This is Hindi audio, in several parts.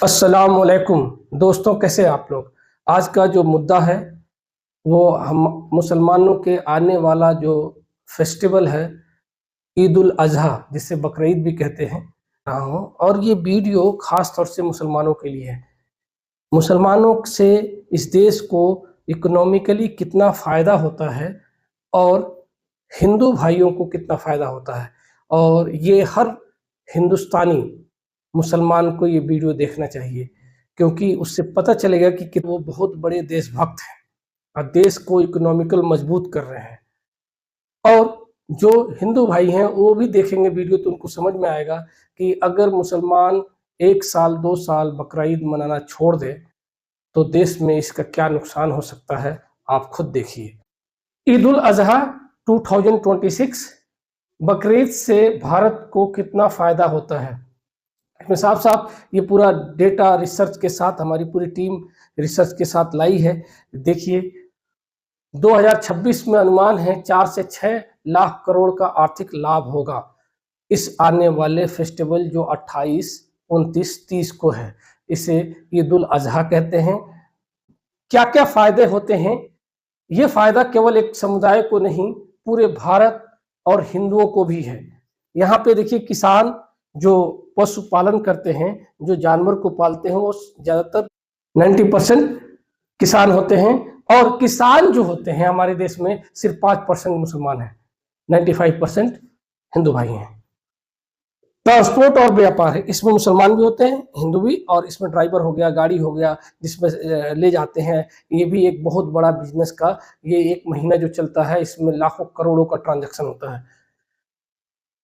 अस्सलामुअलैकुम दोस्तों, कैसे हैं आप लोग। आज का जो मुद्दा है वो हम मुसलमानों के आने वाला जो फेस्टिवल है ईद उल अज़हा, जिसे बकरीद भी कहते हैं, रहा हूँ। और ये वीडियो खास तौर से मुसलमानों के लिए है। मुसलमानों से इस देश को इकोनॉमिकली कितना फ़ायदा होता है और हिंदू भाइयों को कितना फ़ायदा होता है, और ये हर हिंदुस्तानी मुसलमान को ये वीडियो देखना चाहिए, क्योंकि उससे पता चलेगा कि वो बहुत बड़े देशभक्त हैं और देश को इकोनॉमिकल मजबूत कर रहे हैं। और जो हिंदू भाई हैं वो भी देखेंगे वीडियो तो उनको समझ में आएगा कि अगर मुसलमान 1 साल 2 साल बकरा ईद मनाना छोड़ दे तो देश में इसका क्या नुकसान हो सकता है, आप खुद देखिए। ईद उल अज़हा 2026 बकरीद से भारत को कितना फ़ायदा होता है, इसमें साफ-साफ ये पूरा डेटा रिसर्च के साथ हमारी पूरी टीम रिसर्च के साथ लाई है। देखिए, 2026 में अनुमान है 4 से 6 लाख करोड़ का आर्थिक लाभ होगा इस आने वाले फेस्टिवल जो 28, 29, 30 को है। इसे ईद उल अज़हा कहते हैं। क्या-क्या फ़ायदे होते हैं? ये फ़ायदा केवल एक समुदाय को नहीं, पूरे भारत और हिंदुओं को भी है। यहाँ पे देखिए, किसान जो पशुपालन करते हैं, जो जानवर को पालते हैं, वो ज़्यादातर 90% किसान होते हैं। और किसान जो होते हैं हमारे देश में सिर्फ 5% मुसलमान हैं, 95% हिंदू भाई हैं। ट्रांसपोर्ट और व्यापार है, इसमें मुसलमान भी होते हैं, हिंदू भी, और इसमें ड्राइवर हो गया, गाड़ी हो गया, जिसमें ले जाते हैं। ये भी एक बहुत बड़ा बिजनेस का, ये 1 महीना जो चलता है, इसमें लाखों करोड़ों का ट्रांजैक्शन होता है।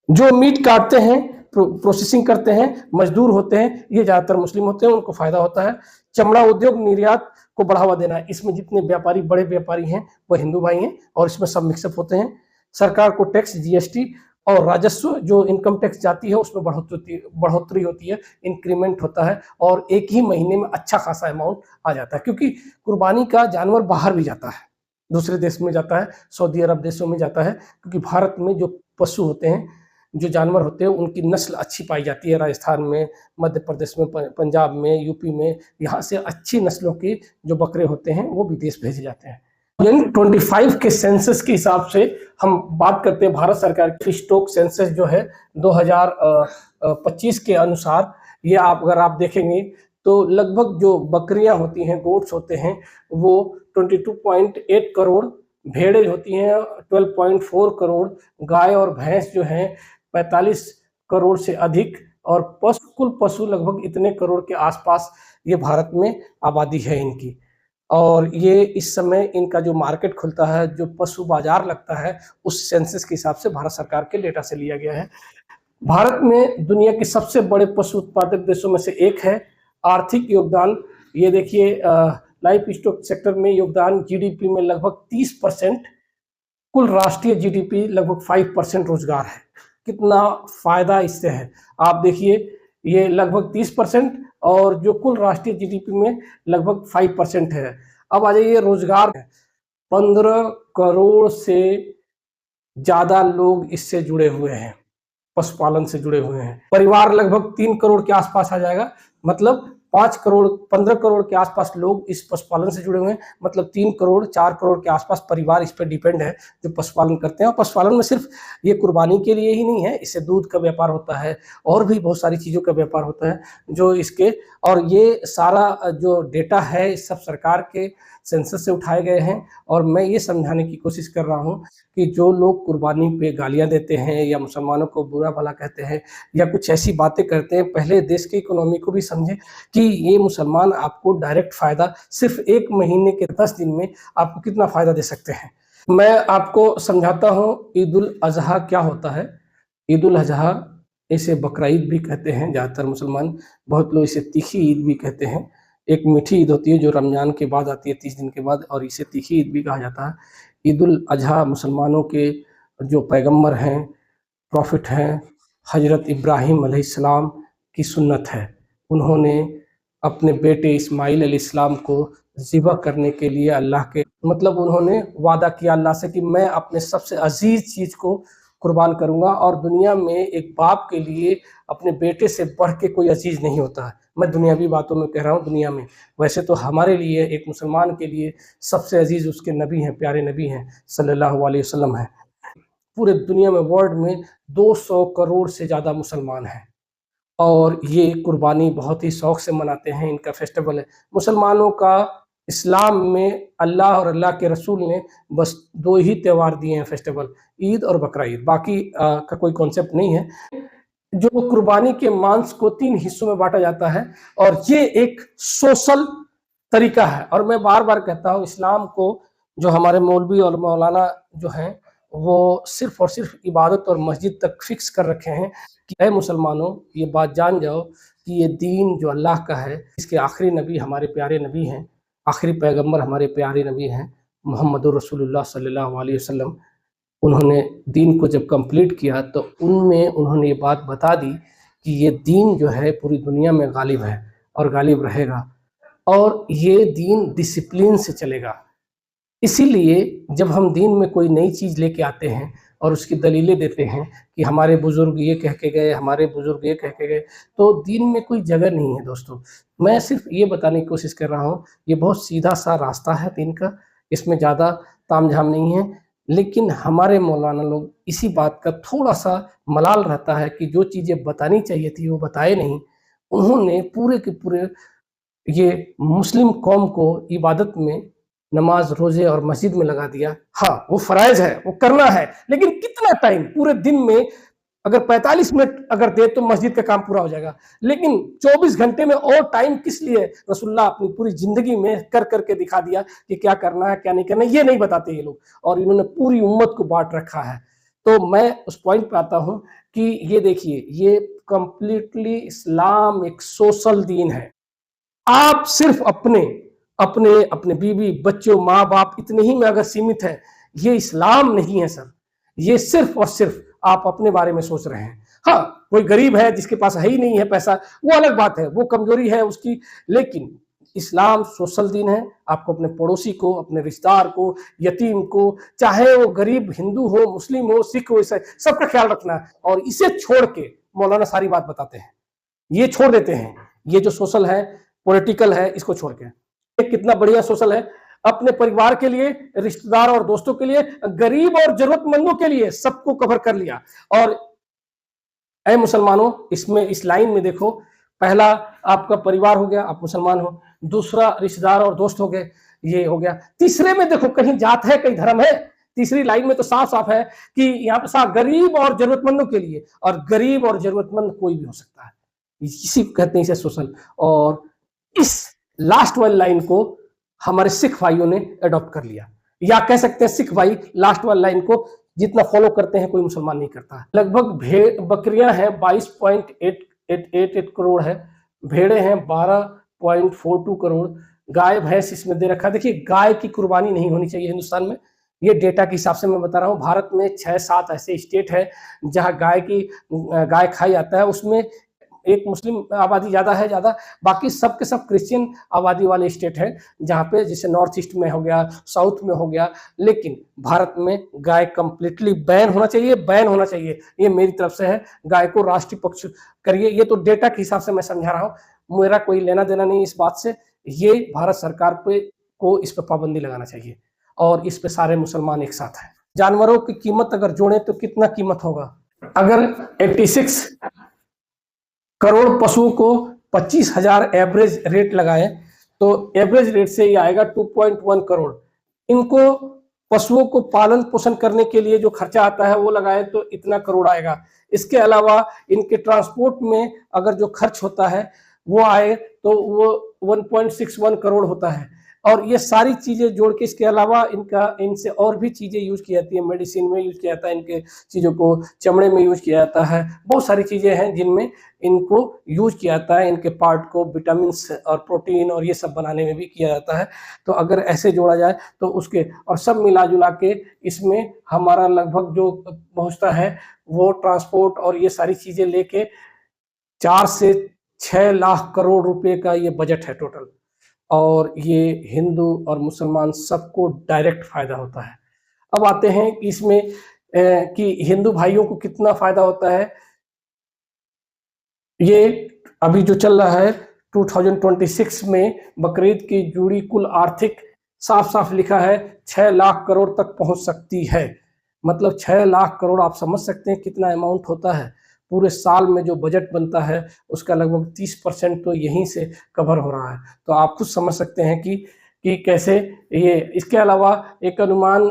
जो मीट काटते हैं, प्रोसेसिंग करते हैं, मजदूर होते हैं, ये ज़्यादातर मुस्लिम होते हैं, उनको फ़ायदा होता है। चमड़ा उद्योग, निर्यात को बढ़ावा देना है, इसमें जितने व्यापारी, बड़े व्यापारी हैं वो हिंदू भाई हैं और इसमें सब मिक्सअप होते हैं। सरकार को टैक्स, जीएसटी और राजस्व, जो इनकम टैक्स जाती है उसमें बढ़ोतरी होती है, इंक्रीमेंट होता है, और एक ही महीने में अच्छा खासा अमाउंट आ जाता है, क्योंकि कुर्बानी का जानवर बाहर भी जाता है, दूसरे देश में जाता है, सऊदी अरब देशों में जाता है, क्योंकि भारत में जो पशु होते हैं, जो जानवर होते हैं, उनकी नस्ल अच्छी पाई जाती है। राजस्थान में, मध्य प्रदेश में, पंजाब में, यूपी में, यहाँ से अच्छी नस्लों की जो बकरे होते हैं वो विदेश भेजे जाते हैं। 25 के सेंसस के हिसाब से हम बात करते हैं, भारत सरकार की स्टॉक सेंसस जो है 2025 के अनुसार, ये अगर आप देखेंगे तो लगभग जो बकरियां होती हैं, गोट्स होते हैं, वो 22.8 करोड़, भेड़ें होती हैं 12.4 करोड़, गाय और भैंस जो हैं 45 करोड़ से अधिक, और कुल पशु लगभग इतने करोड़ के आसपास ये भारत में आबादी है इनकी। और ये इस समय इनका जो मार्केट खुलता है, जो पशु बाजार लगता है, उस सेंसस के हिसाब से भारत सरकार के डेटा से लिया गया है। भारत में दुनिया के सबसे बड़े पशु उत्पादक देशों में से एक है। आर्थिक योगदान, ये देखिए, लाइफ स्टॉक सेक्टर में योगदान जीडीपी में लगभग 30%, कुल राष्ट्रीय जीडीपी लगभग 5% रोजगार है। कितना फायदा इससे है, आप देखिए, ये लगभग 30% और जो कुल राष्ट्रीय जीडीपी में लगभग 5% है। अब आ जाइए रोजगार, 15 करोड़ से ज्यादा लोग इससे जुड़े हुए हैं, पशुपालन से जुड़े हुए हैं। परिवार लगभग 3 करोड़ के आसपास आ जाएगा, मतलब 5 करोड़ 15 करोड़ के आसपास लोग इस पशुपालन से जुड़े हुए हैं, मतलब 3 करोड़ 4 करोड़ के आसपास परिवार इस पर डिपेंड है जो पशुपालन करते हैं। और पशुपालन में सिर्फ ये कुर्बानी के लिए ही नहीं है, इससे दूध का व्यापार होता है और भी बहुत सारी चीज़ों का व्यापार होता है जो इसके, और ये सारा जो डेटा है सब सरकार के सेंसस से उठाए गए हैं। और मैं ये समझाने की कोशिश कर रहा हूँ कि जो लोग कुर्बानी पे गालियाँ देते हैं या मुसलमानों को बुरा भला कहते हैं या कुछ ऐसी बातें करते हैं, पहले देश की इकोनॉमी को भी समझें कि ये मुसलमान आपको डायरेक्ट फ़ायदा सिर्फ 1 महीने के 10 दिन में आपको कितना फ़ायदा दे सकते हैं। मैं आपको समझाता हूँ ईद उल अज़हा क्या होता है। ईद उल अज़हा, इसे बकरा ईद भी कहते हैं ज़्यादातर मुसलमान, बहुत लोग इसे तीखी ईद भी कहते हैं। एक मीठी ईद होती है जो रमज़ान के बाद आती है 30 दिन के बाद, और इसे तीखी ईद भी कहा जाता है। ईद उल अज़हा मुसलमानों के जो पैगम्बर हैं, प्रॉफिट हैं, हज़रत इब्राहीम अलैहिस्सलाम की सुन्नत है। उन्होंने अपने बेटे इस्माइल अलैहिस्सलाम को ज़िबह करने के लिए अल्लाह के, मतलब उन्होंने वादा किया अल्लाह से कि मैं अपने सबसे अजीज़ चीज़ को कुर्बान करूँगा, और दुनिया में एक बाप के लिए अपने बेटे से बढ़ के कोई अजीज़ नहीं होता है। मैं दुनियावी बातों में कह रहा हूँ, दुनिया में। वैसे तो हमारे लिए, एक मुसलमान के लिए सबसे अजीज़ उसके नबी हैं, प्यारे नबी हैं, सल्लल्लाहु अलैहि वसल्लम हैं। पूरे दुनिया में, वर्ल्ड में 200 करोड़ से ज़्यादा मुसलमान हैं और ये कुर्बानी बहुत ही शौक से मनाते हैं, इनका फेस्टिवल है। मुसलमानों का इस्लाम में अल्लाह और अल्लाह के रसूल ने बस 2 ही त्योहार दिए हैं फेस्टिवल, ईद और बकरा ईद, बाकी का कोई कॉन्सेप्ट नहीं है। जो कुर्बानी के मांस को 3 हिस्सों में बाँटा जाता है और ये एक सोशल तरीका है। और मैं बार-बार कहता हूँ, इस्लाम को जो हमारे मौलवी और मौलाना जो हैं, वो सिर्फ़ और सिर्फ़ इबादत और मस्जिद तक फ़िक्स कर रखे हैं कि ऐ मुसलमानों, ये बात जान जाओ कि ये दीन जो अल्लाह का है, इसके आखिरी नबी हमारे प्यारे नबी हैं, आखिरी पैगंबर हमारे प्यारे नबी हैं, मुहम्मदुर रसूलुल्लाह सल्लल्लाहु अलैहि वसल्लम। उन्होंने दीन को जब कंप्लीट किया तो उनमें उन्होंने ये बात बता दी कि ये दीन जो है पूरी दुनिया में गालिब है और गालिब रहेगा और ये दीन डिसिप्लिन से चलेगा। इसीलिए जब हम दीन में कोई नई चीज़ लेके आते हैं और उसकी दलीलें देते हैं कि हमारे बुज़ुर्ग ये कह के गए, हमारे बुज़ुर्ग ये कह के गए, तो दीन में कोई जगह नहीं है दोस्तों। मैं सिर्फ़ ये बताने की कोशिश कर रहा हूँ, ये बहुत सीधा-सा रास्ता है दीन का, इसमें ज़्यादा तामझाम नहीं है। लेकिन हमारे मौलाना लोग इसी बात का थोड़ा-सा मलाल रहता है कि जो चीज़ें बतानी चाहिए थी, वो बताए नहीं। उन्होंने पूरे के पूरे ये मुस्लिम कौम को इबादत में, नमाज़, रोज़े और मस्जिद में लगा दिया। हाँ, वो फ़राइज़ है, वो करना है, लेकिन कितना टाइम? पूरे दिन में अगर 45 मिनट अगर दे तो मस्जिद का काम पूरा हो जाएगा। लेकिन 24 घंटे में और टाइम किस लिए? रसूलुल्लाह अपनी पूरी ज़िंदगी में कर के दिखा दिया कि क्या करना है, क्या नहीं करना है, ये नहीं बताते ये लोग और इन्होंने पूरी उम्मत को बाँट रखा है। तो मैं उस पॉइंट पे आता हूँ कि ये देखिए, ये कंप्लीटली इस्लाम एक सोशल दीन है। आप सिर्फ अपने अपने अपने बीवी, बच्चों, माँ-बाप इतने ही में अगर सीमित हैं, ये इस्लाम नहीं है सर। ये सिर्फ और सिर्फ आप अपने बारे में सोच रहे हैं। हाँ, कोई गरीब है जिसके पास है ही नहीं है पैसा, वो अलग बात है, वो कमज़ोरी है उसकी। लेकिन इस्लाम सोशल दीन है। आपको अपने पड़ोसी को, अपने रिश्तेदार को, यतीम को, चाहे वो गरीब हिंदू हो, मुस्लिम हो, सिख हो, ईसाई, सबका ख्याल रखना है और इसे छोड़ के मौलाना सारी बात बताते हैं। ये छोड़ देते हैं। ये जो सोशल है, पॉलिटिकल है, इसको छोड़ के। ये कितना बढ़िया सोशल है, अपने परिवार के लिए, रिश्तेदार और दोस्तों के लिए, गरीब और जरूरतमंदों के लिए सबको कवर कर लिया। और ऐ मुसलमानों, इसमें इस लाइन में देखो, पहला आपका परिवार हो गया, आप मुसलमान हो, दूसरा रिश्तेदार और दोस्त हो गए, ये हो गया। तीसरे में देखो, कहीं जात है, कहीं धर्म है। तीसरी लाइन में तो साफ-साफ है कि यहाँ पे साफ गरीब और जरूरतमंदों के लिए, और गरीब और जरूरतमंद कोई भी हो सकता है। इसी को कहते हैं इसे सोशल। और इस लास्ट वाली लाइन को हमारे सिख भाइयों ने अडॉप्ट कर लिया, या कह सकते हैं सिख भाई लास्ट वाली लाइन को जितना फॉलो करते हैं कोई मुसलमान नहीं करता। लगभग बकरियां हैं 22.888 करोड़ है, भेड़े हैं 12.42 करोड़, गाय भैंस इसमें दे रखा है। देखिए, गाय की कुर्बानी नहीं होनी चाहिए हिंदुस्तान में, ये डेटा के हिसाब से मैं बता रहा हूँ। भारत में 6-7 ऐसे स्टेट है जहाँ गाय खाई जाता है। उसमें एक मुस्लिम आबादी ज़्यादा है, बाकी सब के सब क्रिश्चियन आबादी वाले स्टेट हैं, जहाँ पे जैसे नॉर्थ ईस्ट में हो गया, साउथ में हो गया। लेकिन भारत में गाय कंप्लीटली बैन होना चाहिए, बैन होना चाहिए। ये मेरी तरफ से है, गाय को राष्ट्रीय पक्षी करिए। ये तो डेटा के हिसाब से मैं समझा रहा हूँ, मेरा कोई लेना देना नहीं इस बात से। ये भारत सरकार को इस पर पाबंदी लगाना चाहिए और इस पे सारे मुसलमान एक साथ हैं। जानवरों की कीमत अगर जोड़े तो कितना कीमत होगा? अगर 86 करोड़ पशुओं को 25,000 एवरेज रेट लगाए तो एवरेज रेट से ये आएगा 2.1 करोड़। इनको पशुओं को पालन पोषण करने के लिए जो खर्चा आता है वो लगाए तो इतना करोड़ आएगा। इसके अलावा इनके ट्रांसपोर्ट में अगर जो खर्च होता है वो आए तो वो 1.61 करोड़ होता है। और ये सारी चीजें जोड़ के, इसके अलावा इनसे और भी चीजें यूज की जाती है, मेडिसिन में यूज किया जाता है, इनके चीजों को चमड़े में यूज किया जाता है। बहुत सारी चीजें हैं जिनमें इनको यूज किया जाता है, इनके पार्ट को विटामिन और प्रोटीन और ये सब बनाने में भी किया जाता है। तो अगर ऐसे जोड़ा जाए तो उसके और सब मिला जुला के इसमें हमारा लगभग जो पहुंचता है वो ट्रांसपोर्ट और ये सारी चीजें लेके 4 से 6 लाख करोड़ रुपए का ये बजट है टोटल। और ये हिंदू और मुसलमान सबको डायरेक्ट फायदा होता है। अब आते हैं कि इसमें कि हिंदू भाइयों को कितना फायदा होता है। ये अभी जो चल रहा है 2026 में बकरीद की जुड़ी कुल आर्थिक साफ साफ लिखा है 6 लाख करोड़ तक पहुंच सकती है। मतलब 6 लाख करोड़, आप समझ सकते हैं कितना अमाउंट होता है। पूरे साल में जो बजट बनता है उसका लगभग 30% तो यहीं से कवर हो रहा है। तो आप खुद समझ सकते हैं कि कैसे ये। इसके अलावा एक अनुमान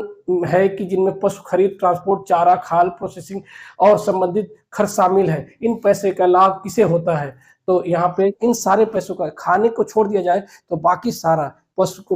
है कि जिनमें पशु खरीद, ट्रांसपोर्ट, चारा, खाल, प्रोसेसिंग और संबंधित खर्च शामिल है। इन पैसे का लाभ किसे होता है? तो यहाँ पे इन सारे पैसों का, खाने को छोड़ दिया जाए तो बाकी सारा, पशु को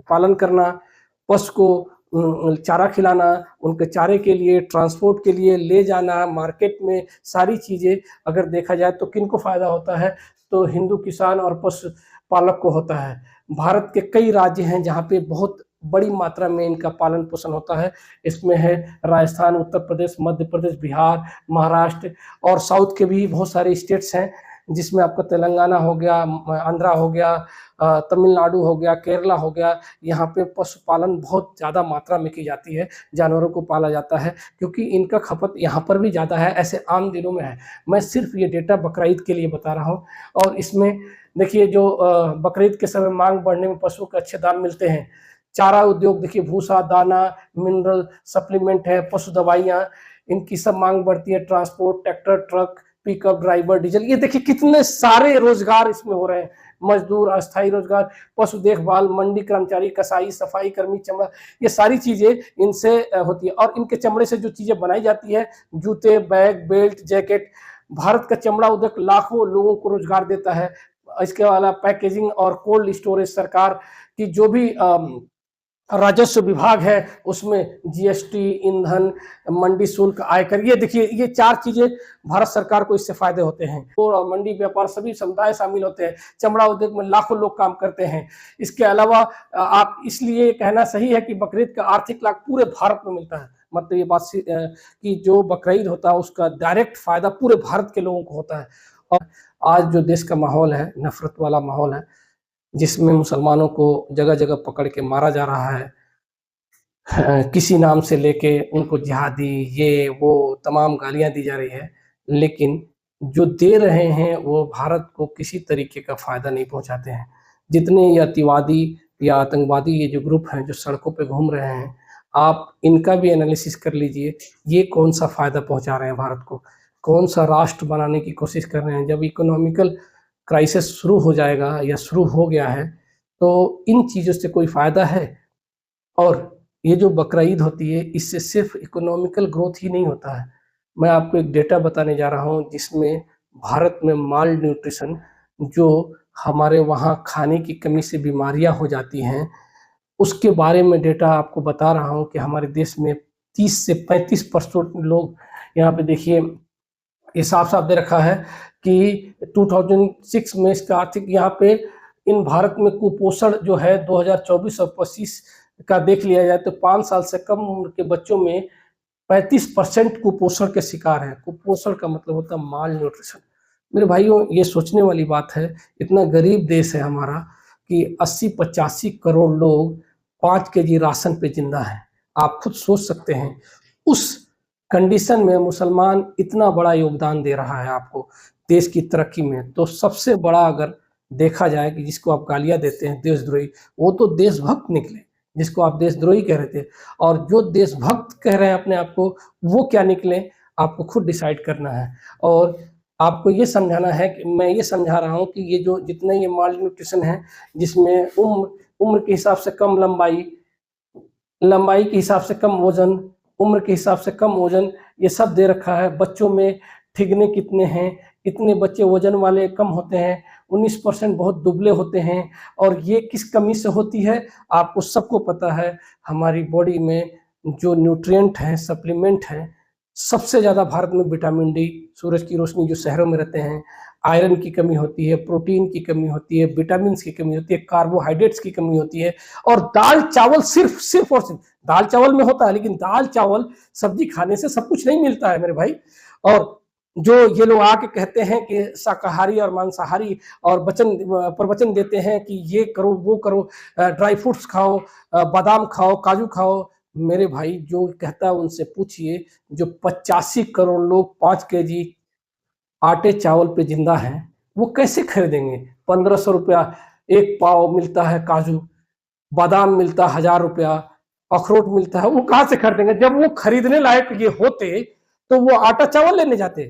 पालन करना, पशु को चारा खिलाना, उनके चारे के लिए, ट्रांसपोर्ट के लिए ले जाना मार्केट में, सारी चीजें अगर देखा जाए तो किनको फायदा होता है? तो हिंदू किसान और पशु पालक को होता है। भारत के कई राज्य हैं जहाँ पे बहुत बड़ी मात्रा में इनका पालन पोषण होता है। इसमें है राजस्थान, उत्तर प्रदेश, मध्य प्रदेश, बिहार, महाराष्ट्र और साउथ के भी बहुत सारे स्टेट्स हैं, जिसमें आपका तेलंगाना हो गया, आंध्रा हो गया, तमिलनाडु हो गया, केरला हो गया। यहाँ पे पशुपालन बहुत ज़्यादा मात्रा में की जाती है, जानवरों को पाला जाता है, क्योंकि इनका खपत यहाँ पर भी ज़्यादा है, ऐसे आम दिनों में है। मैं सिर्फ ये डेटा बकरीद के लिए बता रहा हूँ। और इसमें देखिए, जो बकरीद के समय मांग बढ़ने में पशुओं के अच्छे दाम मिलते हैं। चारा उद्योग देखिए, भूसा, दाना, मिनरल सप्लीमेंट है, पशु दवाइयाँ, इनकी सब मांग बढ़ती है। Transport, tractor, truck, pickup, driver, diesel, ये देखिए कितने सारे रोजगार इसमें हो रहे हैं। मजदूर, अस्थायी रोजगार, पशु देखभाल, मंडी कर्मचारी, कसाई, सफाई कर्मी, चमड़ा, ये सारी चीजें इनसे होती है। और इनके चमड़े से जो चीजें बनाई जाती है, जूते, बैग, बेल्ट, जैकेट, भारत का चमड़ा उद्योग लाखों लोगों को रोजगार देता है। इसके अलावा पैकेजिंग और कोल्ड स्टोरेज, सरकार की जो भी राजस्व विभाग है उसमें जीएसटी, ईंधन, मंडी शुल्क, आयकर, ये देखिए, ये 4 चीजें भारत सरकार को इससे फायदे होते हैं। और मंडी व्यापार, सभी समुदाय शामिल होते हैं। चमड़ा उद्योग में लाखों लोग काम करते हैं। इसके अलावा आप, इसलिए कहना सही है कि बकरीद का आर्थिक लाभ पूरे भारत में मिलता है। मतलब ये बात कि जो बकरीद होता है उसका डायरेक्ट फायदा पूरे भारत के लोगों को होता है। और आज जो देश का माहौल है, नफरत वाला माहौल है, जिसमें मुसलमानों को जगह जगह पकड़ के मारा जा रहा है, किसी नाम से लेके उनको जिहादी, ये वो तमाम गालियां दी जा रही है, लेकिन जो दे रहे हैं वो भारत को किसी तरीके का फायदा नहीं पहुंचाते हैं। जितने ये अतिवादी या आतंकवादी ये जो ग्रुप हैं जो सड़कों पे घूम रहे हैं, आप इनका भी एनालिसिस कर लीजिए, ये कौन सा फायदा पहुंचा रहे हैं भारत को, कौन सा राष्ट्र बनाने की कोशिश कर रहे हैं। जब इकोनॉमिकल क्राइसिस शुरू हो जाएगा या शुरू हो गया है तो इन चीज़ों से कोई फ़ायदा है? और ये जो बकरीद होती है इससे सिर्फ इकोनॉमिकल ग्रोथ ही नहीं होता है। मैं आपको एक डेटा बताने जा रहा हूँ जिसमें भारत में माल न्यूट्रिशन, जो हमारे वहाँ खाने की कमी से बीमारियाँ हो जाती हैं, उसके बारे में डेटा आपको बता रहा हूँ कि हमारे देश में 30 से 35% लोग, यहाँ पे देखिए ये साफ-साफ दे रखा है कि 2006 में इसका आर्थिक, यहाँ पे इन भारत में कुपोषण जो है 2024 और 25 का देख लिया जाए तो 5 साल से कम उम्र के बच्चों में 35% कुपोषण के शिकार हैं। कुपोषण का मतलब होता है माल न्यूट्रिशन। मेरे भाइयों, ये सोचने वाली बात है, इतना गरीब देश है हमारा कि 80-85 करोड़ लोग 5 केजी राशन पे जिंदा हैं। आप खुद सोच सकते हैं, उस कंडीशन में मुसलमान इतना बड़ा योगदान दे रहा है आपको देश की तरक्की में। तो सबसे बड़ा अगर देखा जाए कि जिसको आप गालियाँ देते हैं देशद्रोही, वो तो देशभक्त निकले, जिसको आप देशद्रोही कह रहे थे। और जो देशभक्त कह रहे हैं अपने आप को, वो क्या निकले, आपको खुद डिसाइड करना है। और आपको ये समझाना है कि मैं ये समझा रहा हूँ कि ये जो जितने ये माल न्यूट्रिशन है, जिसमें उम्र के हिसाब से कम लंबाई, लंबाई के हिसाब से कम वजन, उम्र के हिसाब से कम वजन, ये सब दे रखा है। बच्चों में ठिगने कितने हैं, इतने बच्चे वजन वाले कम होते हैं, 19% बहुत दुबले होते हैं। और ये किस कमी से होती है, आपको सबको पता है। हमारी बॉडी में जो न्यूट्रिएंट हैं, सप्लीमेंट हैं, सबसे ज़्यादा भारत में विटामिन डी, सूरज की रोशनी जो शहरों में रहते हैं, आयरन की कमी होती है, प्रोटीन की कमी होती है, विटामिन्स की कमी होती है, कार्बोहाइड्रेट्स की कमी होती है। और दाल चावल सिर्फ और सिर्फ दाल चावल में होता है, लेकिन दाल चावल सब्जी खाने से सब कुछ नहीं मिलता है मेरे भाई। और जो ये लोग आके कहते हैं कि शाकाहारी और मांसाहारी, और प्रवचन देते हैं कि ये करो, वो करो, ड्राई फ्रूट्स खाओ, बादाम खाओ, काजू खाओ। मेरे भाई, जो कहता है उनसे पूछिए, जो 85 करोड़ लोग 5 केजी आटे चावल पे जिंदा हैं, वो कैसे खरीदेंगे? 1500 रुपया एक पाव मिलता है काजू, बादाम मिलता है 1000 रुपया, अखरोट मिलता है, वो कहाँ से खरीदेंगे? जब वो खरीदने लायक ये होते तो वो आटा चावल लेने जाते।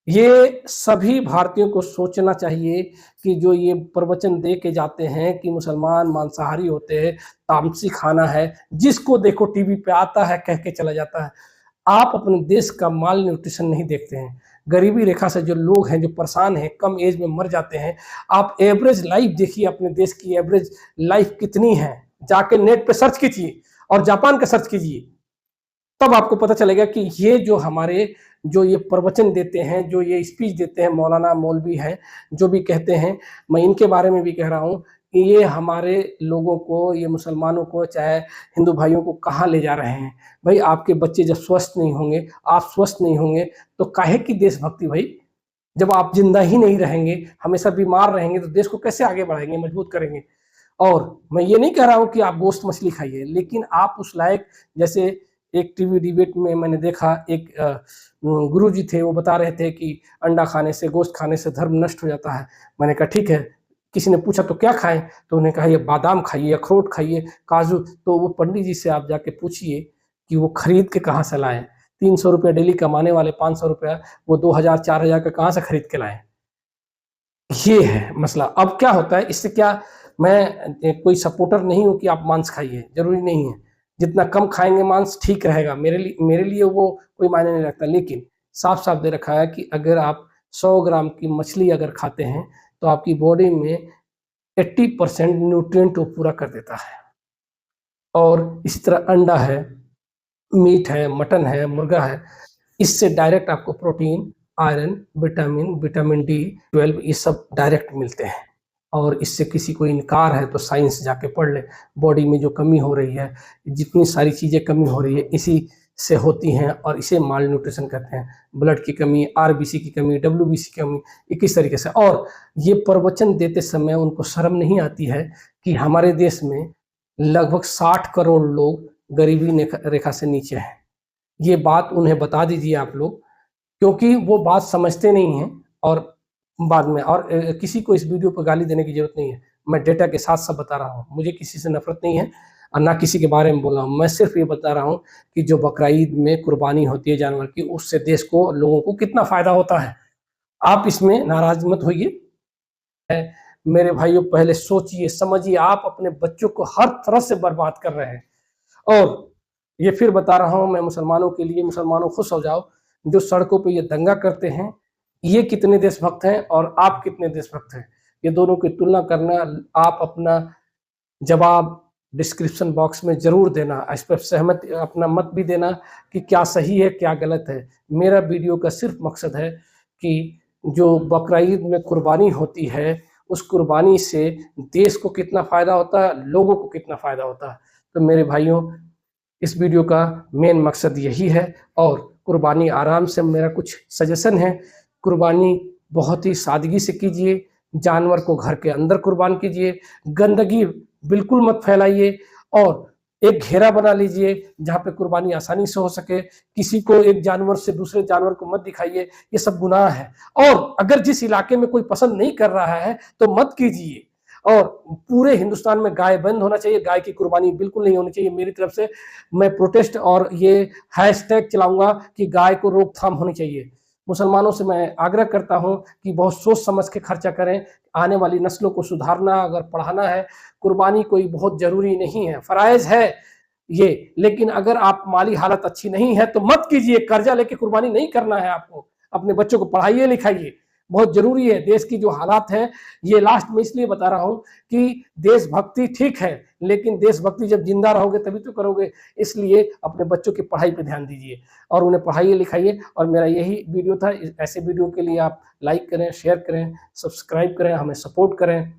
ये सभी भारतीयों को सोचना चाहिए कि जो ये प्रवचन दे के जाते हैं कि मुसलमान मांसाहारी होते हैं, तामसी खाना है, जिसको देखो टीवी पे आता है कह के चला जाता है। आप अपने देश का माल न्यूट्रिशन नहीं देखते हैं। गरीबी रेखा से जो लोग हैं, जो परेशान हैं, कम एज में मर जाते हैं। आप एवरेज लाइफ देखिए, अपने देश की एवरेज लाइफ कितनी है, जाके नेट पे सर्च कीजिए और जापान का सर्च कीजिए। तब आपको पता चलेगा कि ये जो हमारे जो ये प्रवचन देते हैं, जो ये स्पीच देते हैं, मौलाना मौलवी हैं, जो भी कहते हैं, मैं इनके बारे में भी कह रहा हूँ कि ये हमारे लोगों को, ये मुसलमानों को, चाहे हिंदू भाइयों को कहाँ ले जा रहे हैं। भाई आपके बच्चे जब स्वस्थ नहीं होंगे, आप स्वस्थ नहीं होंगे, तो काहे की देशभक्ति भाई? जब आप जिंदा ही नहीं रहेंगे, हमेशा बीमार रहेंगे, तो देश को कैसे आगे बढ़ाएंगे, मजबूत करेंगे? और मैं ये नहीं कह रहा हूँ कि आप गोश्त मछली खाइए, लेकिन आप उस लायक, जैसे एक टीवी डिबेट में मैंने देखा, एक गुरुजी थे, वो बता रहे थे कि अंडा खाने से, गोश्त खाने से धर्म नष्ट हो जाता है। मैंने कहा ठीक है। किसी ने पूछा तो क्या खाएं? तो उन्होंने कहा ये बादाम खाइए, अखरोट खाइए, काजू। तो वो पंडित जी से आप जाके पूछिए कि वो खरीद के कहाँ से लाएं। 300 रुपया डेली कमाने वाले 500 रुपया वो 2000 4000 का कहाँ से खरीद के लाएं? ये है मसला। अब क्या होता है, इससे क्या, मैं कोई सपोर्टर नहीं हूँ कि आप मांस खाइए, जरूरी नहीं है। जितना कम खाएंगे मांस ठीक रहेगा, मेरे लिए वो कोई मायने नहीं रखता। लेकिन साफ साफ दे रखा है कि अगर आप 100 ग्राम की मछली अगर खाते हैं तो आपकी बॉडी में 80% न्यूट्रिएंट वो पूरा कर देता है। और इसी तरह अंडा है, मीट है, मटन है, मुर्गा है, इससे डायरेक्ट आपको प्रोटीन, आयरन, विटामिन डी 12 ये सब डायरेक्ट मिलते हैं। और इससे किसी को इनकार है तो साइंस जाके पढ़ ले। बॉडी में जो कमी हो रही है, जितनी सारी चीज़ें कमी हो रही है, इसी से होती हैं और इसे माल न्यूट्रिशन कहते हैं। ब्लड की कमी, आरबीसी की कमी, डब्ल्यूबीसी की कमी, किस तरीके से। और ये प्रवचन देते समय उनको शर्म नहीं आती है कि हमारे देश में लगभग 60 करोड़ लोग गरीबी रेखा से नीचे हैं। ये बात उन्हें बता दीजिए आप लोग, क्योंकि वो बात समझते नहीं हैं। और बाद में और किसी को इस वीडियो पर गाली देने की जरूरत नहीं है। मैं डेटा के साथ सब बता रहा हूँ, मुझे किसी से नफरत नहीं है और ना किसी के बारे में बोल रहा हूँ। मैं सिर्फ ये बता रहा हूँ कि जो बकरा ईद में कुर्बानी होती है जानवर की, उससे देश को, लोगों को कितना फायदा होता है। आप इसमें नाराज मत होइए। मेरे भाइयों, पहले सोचिए समझिए, आप अपने बच्चों को हर तरह से बर्बाद कर रहे हैं। और ये फिर बता रहा हूँ मैं मुसलमानों के लिए, मुसलमानों खुश हो जाओ, जो सड़कों पे ये दंगा करते हैं, ये कितने देशभक्त हैं और आप कितने देशभक्त हैं, ये दोनों की तुलना करना। आप अपना जवाब डिस्क्रिप्शन बॉक्स में जरूर देना, इस पर सहमत अपना मत भी देना कि क्या सही है क्या गलत है। मेरा वीडियो का सिर्फ मकसद है कि जो बकरा ईद में कुर्बानी होती है, उस कुर्बानी से देश को कितना फ़ायदा होता है, लोगों को कितना फ़ायदा होता है। तो मेरे भाइयों, इस वीडियो का मेन मकसद यही है। और कुर्बानी आराम से, मेरा कुछ सजेशन है, कुर्बानी बहुत ही सादगी से कीजिए। जानवर को घर के अंदर कुर्बान कीजिए, गंदगी बिल्कुल मत फैलाइए और एक घेरा बना लीजिए जहाँ पे कुर्बानी आसानी से हो सके। किसी को एक जानवर से दूसरे जानवर को मत दिखाइए, ये सब गुनाह है। और अगर जिस इलाके में कोई पसंद नहीं कर रहा है तो मत कीजिए। और पूरे हिंदुस्तान में गाय बंद होना चाहिए, गाय की कुर्बानी बिल्कुल नहीं होनी चाहिए। मेरी तरफ से मैं प्रोटेस्ट और ये हैशटैग चलाऊंगा कि गाय को रोकथाम होनी चाहिए। मुसलमानों से मैं आग्रह करता हूं कि बहुत सोच समझ के खर्चा करें। आने वाली नस्लों को सुधारना, अगर पढ़ाना है, कुर्बानी कोई बहुत जरूरी नहीं है, फराइज है ये। लेकिन अगर आप माली हालत अच्छी नहीं है तो मत कीजिए। कर्जा लेके कुर्बानी नहीं करना है आपको। अपने बच्चों को पढ़ाइए लिखाइए, बहुत जरूरी है। देश की जो हालात है, ये लास्ट में इसलिए बता रहा हूं कि देशभक्ति ठीक है, लेकिन देशभक्ति जब जिंदा रहोगे तभी तो करोगे। इसलिए अपने बच्चों की पढ़ाई पे ध्यान दीजिए और उन्हें पढ़ाइए लिखाइए। और मेरा यही वीडियो था। ऐसे वीडियो के लिए आप लाइक करें, शेयर करें, सब्सक्राइब करें, हमें सपोर्ट करें।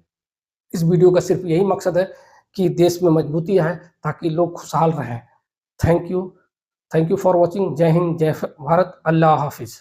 इस वीडियो का सिर्फ यही मकसद है कि देश में मजबूती आए ताकि लोग खुशहाल रहें। Thank you for watching. जय हिंद, जय भारत, अल्लाह हाफिज।